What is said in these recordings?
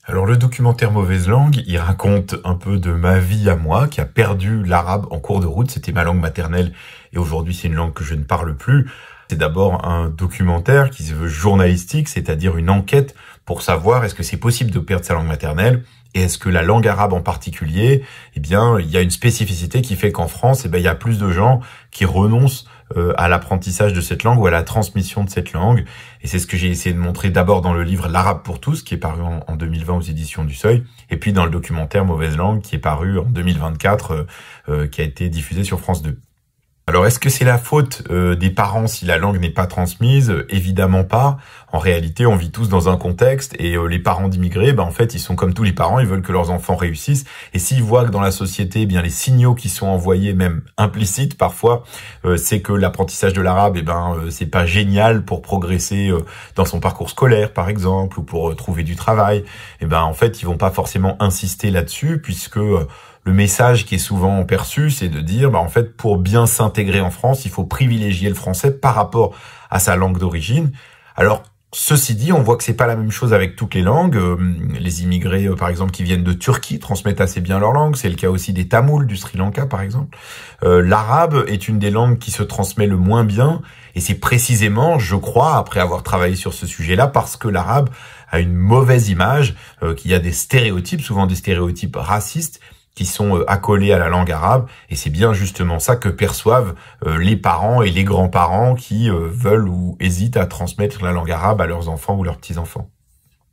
Alors le documentaire Mauvaise langue, il raconte un peu de ma vie à moi, qui a perdu l'arabe en cours de route. C'était ma langue maternelle et aujourd'hui c'est une langue que je ne parle plus. C'est d'abord un documentaire qui se veut journalistique, c'est-à-dire une enquête pour savoir est-ce que c'est possible de perdre sa langue maternelle et est-ce que la langue arabe en particulier, eh bien, il y a une spécificité qui fait qu'en France, eh bien, il y a plus de gens qui renoncent à l'apprentissage de cette langue ou à la transmission de cette langue. Et c'est ce que j'ai essayé de montrer d'abord dans le livre L'Arabe pour tous, qui est paru en 2020 aux éditions du Seuil, et puis dans le documentaire Mauvaise langue, qui est paru en 2024, qui a été diffusé sur France 2. Alors, est-ce que c'est la faute des parents si la langue n'est pas transmise? Évidemment pas. En réalité, on vit tous dans un contexte et les parents d'immigrés, en fait, ils sont comme tous les parents, ils veulent que leurs enfants réussissent. Et s'ils voient que dans la société, eh bien les signaux qui sont envoyés, même implicites parfois, c'est que l'apprentissage de l'arabe, c'est pas génial pour progresser dans son parcours scolaire, par exemple, ou pour trouver du travail. En fait, ils vont pas forcément insister là-dessus, puisque le message qui est souvent perçu, c'est de dire, en fait, pour bien s'intégrer en France, il faut privilégier le français par rapport à sa langue d'origine. Alors, ceci dit, on voit que c'est pas la même chose avec toutes les langues. Les immigrés, par exemple, qui viennent de Turquie, transmettent assez bien leur langue. C'est le cas aussi des Tamouls du Sri Lanka, par exemple. L'arabe est une des langues qui se transmet le moins bien. Et c'est précisément, je crois, après avoir travaillé sur ce sujet-là, parce que l'arabe a une mauvaise image, qu'il y a des stéréotypes, souvent des stéréotypes racistes, qui sont accolés à la langue arabe, et c'est bien justement ça que perçoivent les parents et les grands-parents qui veulent ou hésitent à transmettre la langue arabe à leurs enfants ou leurs petits-enfants.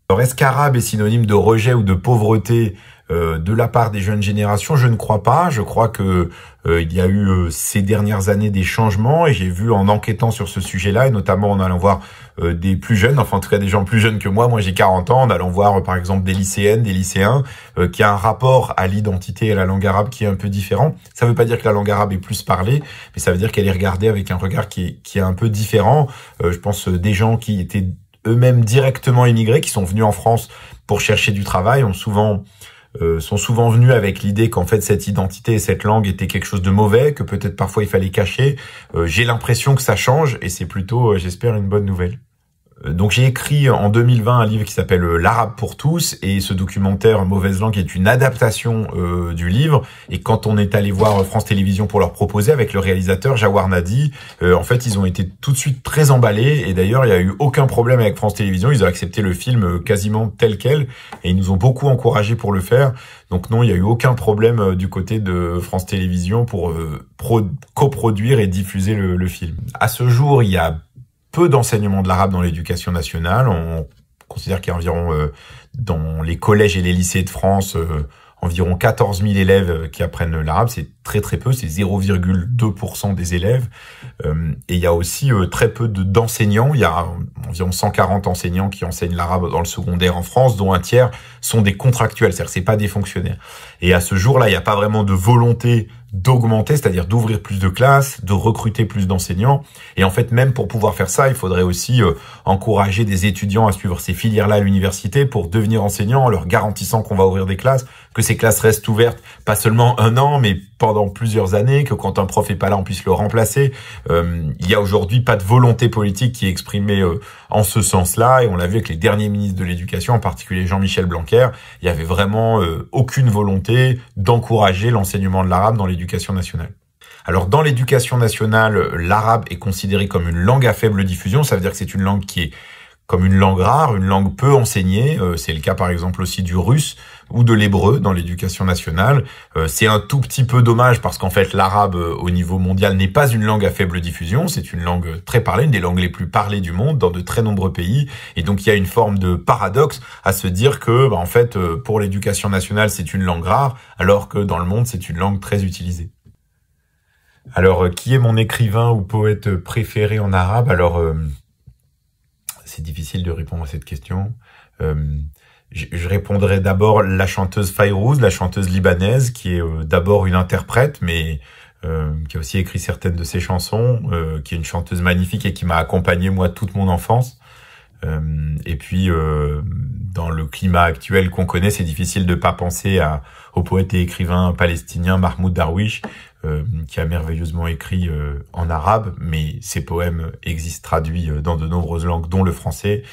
Alors, est-ce qu'arabe est synonyme de rejet ou de pauvreté de la part des jeunes générations? Je ne crois pas. Je crois que il y a eu ces dernières années des changements, et j'ai vu en enquêtant sur ce sujet-là, et notamment en allant voir des plus jeunes, enfin en tout cas des gens plus jeunes que moi j'ai 40 ans, en allant voir par exemple des lycéennes, des lycéens, qui a un rapport à l'identité et à la langue arabe qui est un peu différent. Ça veut pas dire que la langue arabe est plus parlée, mais ça veut dire qu'elle est regardée avec un regard qui est un peu différent. Je pense des gens qui étaient eux-mêmes directement immigrés, qui sont venus en France pour chercher du travail, sont souvent venus avec l'idée qu'en fait cette identité et cette langue étaient quelque chose de mauvais, que peut-être parfois il fallait cacher. J'ai l'impression que ça change, et c'est plutôt, j'espère, une bonne nouvelle. Donc j'ai écrit en 2020 un livre qui s'appelle L'Arabe pour tous, et ce documentaire Mauvaise langue est une adaptation du livre. Et quand on est allé voir France Télévisions pour leur proposer avec le réalisateur Jawar Nadi, en fait ils ont été tout de suite très emballés, et d'ailleurs il n'y a eu aucun problème avec France Télévisions, ils ont accepté le film quasiment tel quel, et ils nous ont beaucoup encouragés pour le faire. Donc non, il n'y a eu aucun problème du côté de France Télévisions pour coproduire et diffuser le film. À ce jour, il y a peu d'enseignement de l'arabe dans l'éducation nationale. On considère qu'il y a environ, dans les collèges et les lycées de France, environ 14 000 élèves qui apprennent l'arabe. C'est très très peu, c'est 0,2% des élèves. Et il y a aussi très peu d'enseignants. Il y a environ 140 enseignants qui enseignent l'arabe dans le secondaire en France, dont un tiers sont des contractuels, c'est-à-dire que c'est pas des fonctionnaires. Et à ce jour-là, il n'y a pas vraiment de volonté d'augmenter, c'est-à-dire d'ouvrir plus de classes, de recruter plus d'enseignants. Et en fait, même pour pouvoir faire ça, il faudrait aussi encourager des étudiants à suivre ces filières-là à l'université pour devenir enseignants, en leur garantissant qu'on va ouvrir des classes, que ces classes restent ouvertes, pas seulement un an, mais pendant plusieurs années, que quand un prof est pas là, on puisse le remplacer. Il y a aujourd'hui pas de volonté politique qui est exprimée en ce sens-là, et on l'a vu avec les derniers ministres de l'Éducation, en particulier Jean-Michel Blanquer. Il y avait vraiment aucune volonté d'encourager l'enseignement de l'arabe dans l'éducation nationale. Alors, dans l'éducation nationale, l'arabe est considéré comme une langue à faible diffusion. Ça veut dire que c'est une langue qui est comme une langue rare, une langue peu enseignée. C'est le cas, par exemple, aussi du russe ou de l'hébreu dans l'éducation nationale. C'est un tout petit peu dommage parce qu'en fait, l'arabe au niveau mondial n'est pas une langue à faible diffusion. C'est une langue très parlée, une des langues les plus parlées du monde dans de très nombreux pays. Et donc, il y a une forme de paradoxe à se dire que, en fait, pour l'éducation nationale, c'est une langue rare, alors que dans le monde, c'est une langue très utilisée. Alors, qui est mon écrivain ou poète préféré en arabe? Alors, c'est difficile de répondre à cette question. Je répondrai d'abord la chanteuse Fayrouz, la chanteuse libanaise, qui est d'abord une interprète, mais qui a aussi écrit certaines de ses chansons, qui est une chanteuse magnifique et qui m'a accompagné, moi, toute mon enfance. Et puis, dans le climat actuel qu'on connaît, c'est difficile de pas penser au poète et écrivain palestinien Mahmoud Darwish, qui a merveilleusement écrit en arabe, mais ses poèmes existent traduits dans de nombreuses langues, dont le français.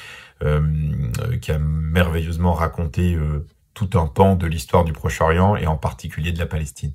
qui a merveilleusement raconté tout un pan de l'histoire du Proche-Orient et en particulier de la Palestine.